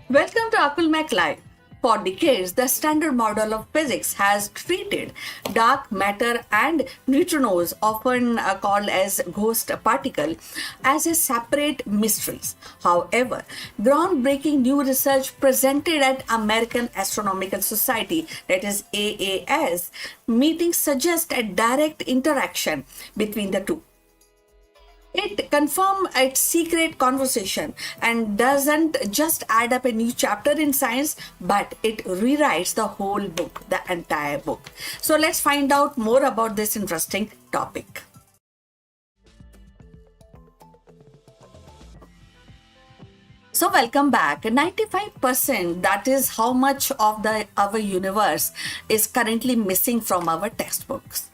Welcome to Akulmach Live. For decades, the standard model of physics has treated dark matter and neutrinos, often called as ghost particle, as a separate mysteries. However, groundbreaking new research presented at American Astronomical Society, that is AAS, meetings suggest a direct interaction between the two. It confirms its secret conversation and doesn't just add up a new chapter in science, but it rewrites the whole book, the entire book. So let's find out more about this interesting topic. So welcome back. 95%, that is how much of our universe is currently missing from our textbooks.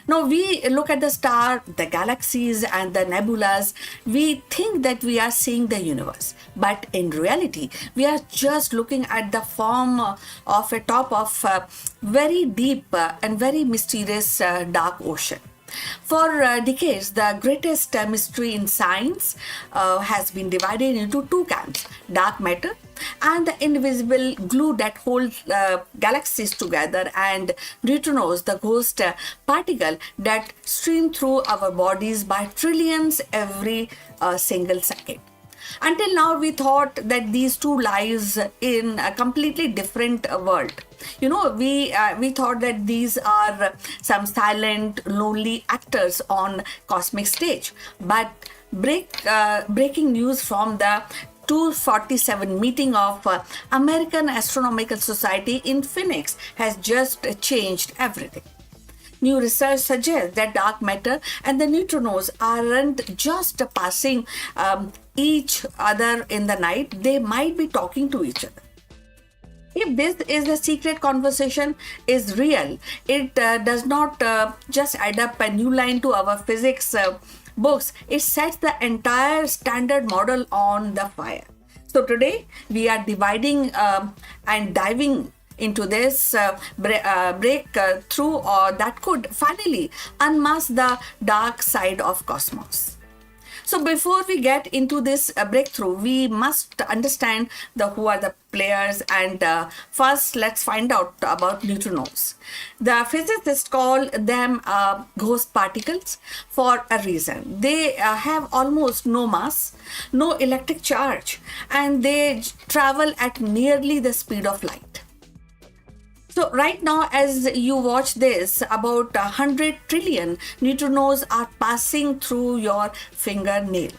Now we look at the star, the galaxies and the nebulas. We think that we are seeing the universe, but in reality, we are just looking at the form of a top of a very deep and very mysterious dark ocean. For decades, the greatest mystery in science has been divided into two camps: dark matter and the invisible glue that holds galaxies together, and neutrinos, the ghost particle that stream through our bodies by trillions every single second. Until now, we thought that these two lives in a completely different world. We thought that these are some silent, lonely actors on cosmic stage. But breaking news from the 247 meeting of American Astronomical Society in Phoenix has just changed everything. New research suggests that dark matter and the neutrinos aren't just passing each other in the night, they might be talking to each other. If this is the secret conversation is real, it does not just add up a new line to our physics books, it sets the entire standard model on the fire. So today we are dividing and diving into this breakthrough that could finally unmask the dark side of cosmos. So before we get into this breakthrough, we must understand who are the players, and first let's find out about neutrinos. The physicists call them ghost particles for a reason. They have almost no mass, no electric charge, and they travel at nearly the speed of light. So right now, as you watch this, about 100 trillion neutrinos are passing through your fingernail.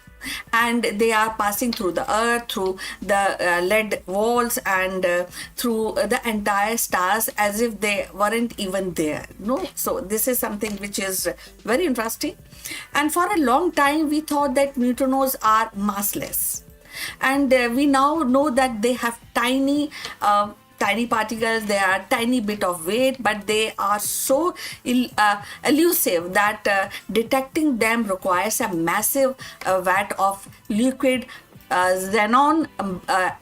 And they are passing through the earth, through the lead walls, and through the entire stars as if they weren't even there. No, so this is something which is very interesting. And for a long time, we thought that neutrinos are massless. And we now know that they have tiny particles, they are tiny bit of weight, but they are so elusive that detecting them requires a massive vat of liquid xenon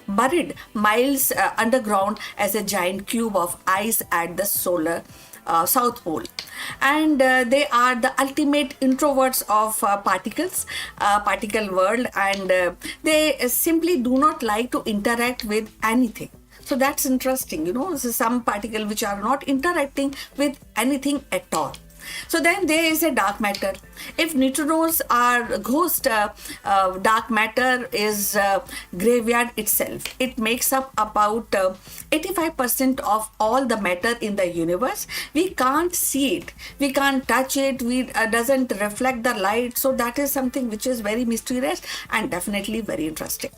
buried miles underground as a giant cube of ice at the solar South Pole. And they are the ultimate introverts of particle world, and they simply do not like to interact with anything. So that's interesting, so some particle which are not interacting with anything at all. So then there is a dark matter. If neutrinos are ghost, dark matter is graveyard itself. It makes up about 85% of all the matter in the universe. We can't see it, we can't touch it, we doesn't reflect the light. So that is something which is very mysterious and definitely very interesting.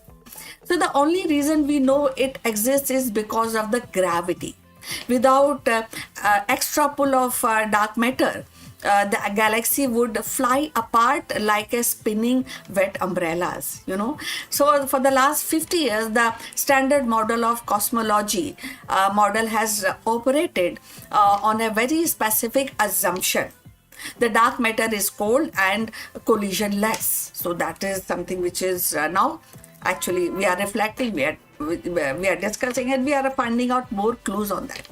So the only reason we know it exists is because of the gravity. Without extra pull of dark matter, the galaxy would fly apart like a spinning wet umbrellas. So for the last 50 years, the standard model of cosmology model has operated on a very specific assumption. The dark matter is cold and collisionless. So that is something which is now actually we are reflecting, we are discussing, and we are finding out more clues on that.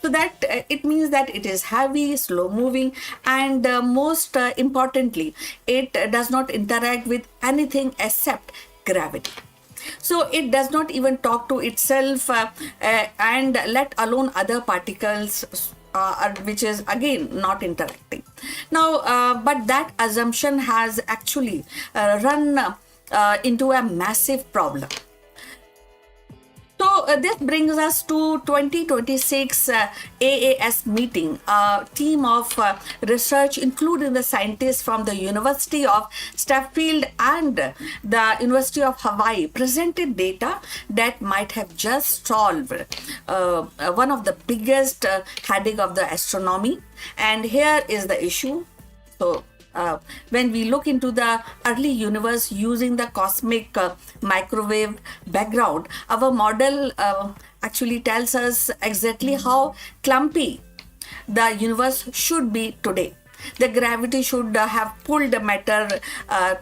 So that it means that it is heavy, slow moving, and most importantly, it does not interact with anything except gravity. So it does not even talk to itself, and let alone other particles, which is again not interacting. Now, but that assumption has actually run into a massive problem. So this brings us to 2026 AAS meeting. A team of research, including the scientists from the University of Strathfield and the University of Hawaii, presented data that might have just solved one of the biggest headache of the astronomy. And here is the issue. So when we look into the early universe using the cosmic microwave background, our model actually tells us exactly how clumpy the universe should be today. The gravity should have pulled the matter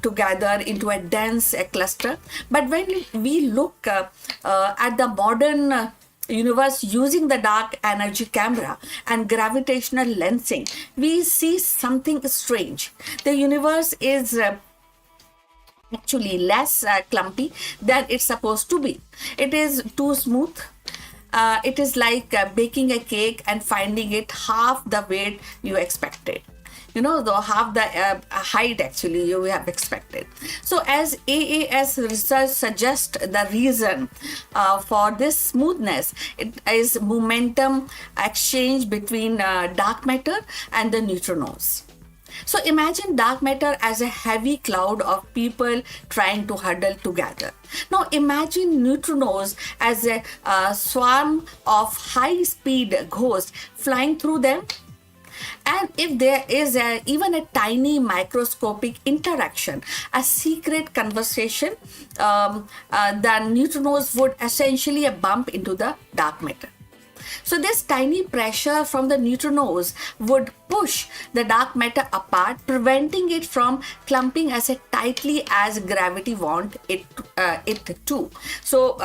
together into a dense cluster. But when we look at the modern universe using the dark energy camera and gravitational lensing, we see something strange. The universe is actually less clumpy than it's supposed to be. It is too smooth. It is like baking a cake and finding it half the weight you expected. Though half the height actually you have expected. So as AAS research suggests, the reason for this smoothness, it is momentum exchange between dark matter and the neutrinos. So imagine dark matter as a heavy cloud of people trying to huddle together. Now imagine neutrinos as a swarm of high-speed ghosts flying through them. And if there is even a tiny microscopic interaction, a secret conversation, the neutrinos would essentially bump into the dark matter. So this tiny pressure from the neutrinos would push the dark matter apart, preventing it from clumping as tightly as gravity wants it to. So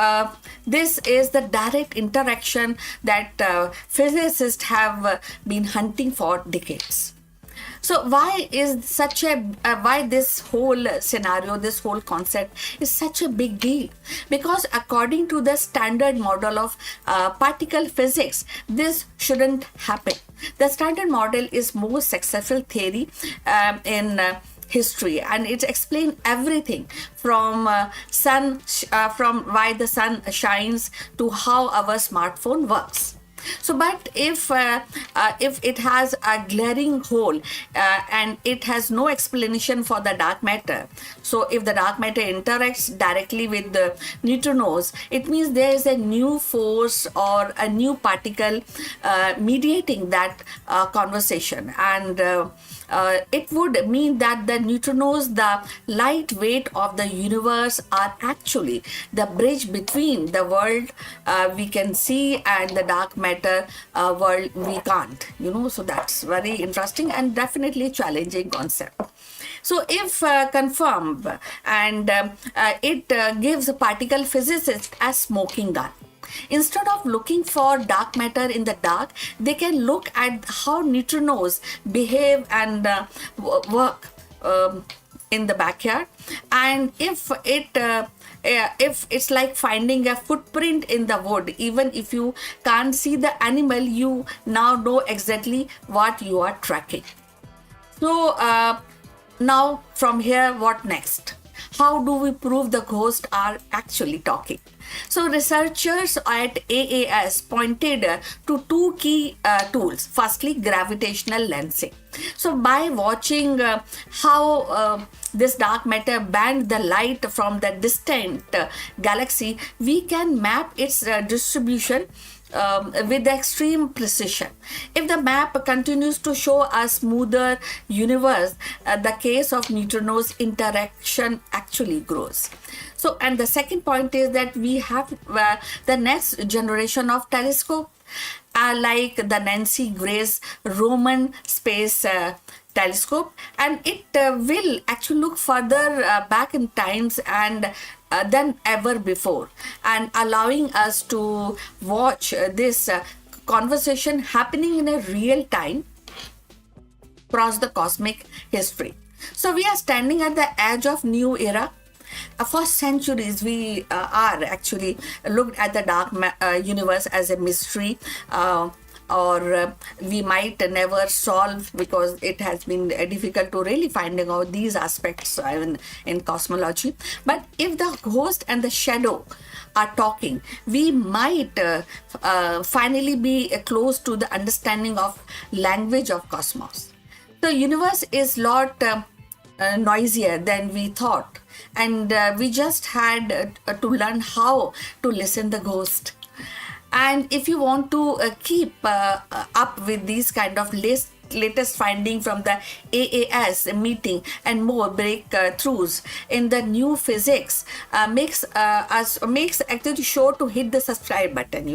this is the direct interaction that physicists have been hunting for decades. So why this whole scenario, this whole concept is such a big deal? Because according to the standard model of particle physics, this shouldn't happen. The standard model is most successful theory in history, and it explains everything from from why the sun shines to how our smartphone works. So, but if it has a glaring hole and it has no explanation for the dark matter, so if the dark matter interacts directly with the neutrinos, it means there is a new force or a new particle mediating that conversation, and it would mean that the neutrinos, the light weight of the universe, are actually the bridge between the world we can see and the dark matter world we can't. So that's very interesting and definitely challenging concept. So if confirmed, and it gives particle physicists a smoking gun. Instead of looking for dark matter in the dark, they can look at how neutrinos behave and work in the backyard. And if it's like finding a footprint in the wood, even if you can't see the animal, you now know exactly what you are tracking. So now from here, what next? How do we prove the ghosts are actually talking? So researchers at AAS pointed to two key tools. Firstly, gravitational lensing. So by watching how this dark matter bend the light from the distant galaxy, we can map its distribution with extreme precision. If the map continues to show a smoother universe, the case of neutrinos interaction actually grows. So, and the second point is that we have the next generation of telescope, like the Nancy Grace Roman Space Telescope, and it will actually look further back in times and than ever before, and allowing us to watch this conversation happening in a real time across the cosmic history. So we are standing at the edge of new era, For centuries, we are actually looked at the dark universe as a mystery. Or we might never solve, because it has been difficult to really finding out these aspects in cosmology. But if the ghost and the shadow are talking, we might finally be close to the understanding of language of cosmos. The universe is lot noisier than we thought, and we just had to learn how to listen the ghost. And if you want to keep up with these kind of latest finding from the AAS meeting and more breakthroughs in the new physics, makes actually sure to hit the subscribe button,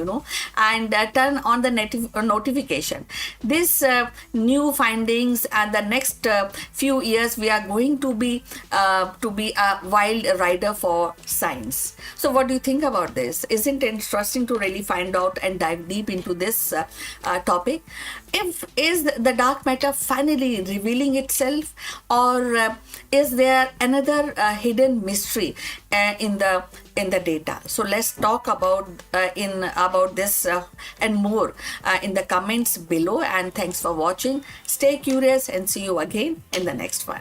and turn on the notification. This new findings and the next few years, we are going to be a wild rider for science. So what do you think about this? Isn't it interesting to really find out and dive deep into this topic? Is the dark matter finally revealing itself, or is there another hidden mystery in the data? So let's talk about this and more in the comments below. And thanks for watching. Stay curious, and see you again in the next one.